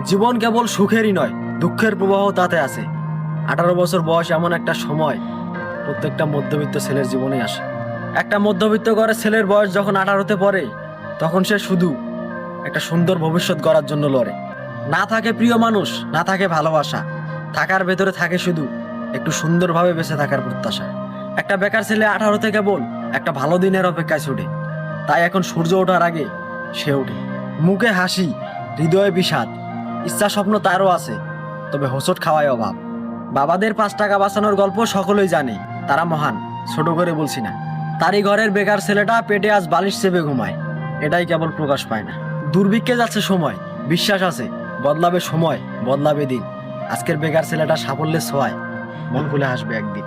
জীবন কেবল সুখেরই নয়, দুঃখের প্রবাহ তাতে আছে। 18 বছর বয়স এমন একটা সময় প্রত্যেকটা মধ্যবিত্ত ছেলের জীবনে আসে। একটা মধ্যবিত্ত ঘরের ছেলের বয়স যখন 18তে পড়ে, তখন সে শুধু একটা সুন্দর ভবিষ্যৎ গড়ার জন্য লড়ে। না থাকে প্রিয় মানুষ, না থাকে ভালোবাসা, থাকার ভেতরে থাকে শুধু একটু সুন্দরভাবে বেঁচে থাকার প্রত্যাশা। একটা বেকার ছেলে 18তে কেবল একটা ভালো দিনের অপেক্ষায় ছুটে। তাই এখন সূর্য ওঠার আগে সে ওঠে। মুখে হাসি, হৃদয়ে বিষাদ, ইচ্ছা স্বপ্ন তারও আছে, তবে হোঁচট খাওয়ায় অভাব। বাবাদের 5 টাকা বাঁচানোর গল্প সকলেই জানে, তারা মহান, ছোট করে বলছি না। তারই ঘরের বেকার ছেলেটা পেটে আজ বালিশ চেপে ঘুমায়, এটাই কেবল প্রকাশ পায় না। দুর্ভিক্ষে যাচ্ছে সময়, বিশ্বাস আছে বদলাবে সময়, বদলাবে দিন। আজকের বেকার ছেলেটা সাফল্যের ছোঁয়ায় মন খুলে হাসবে একদিন।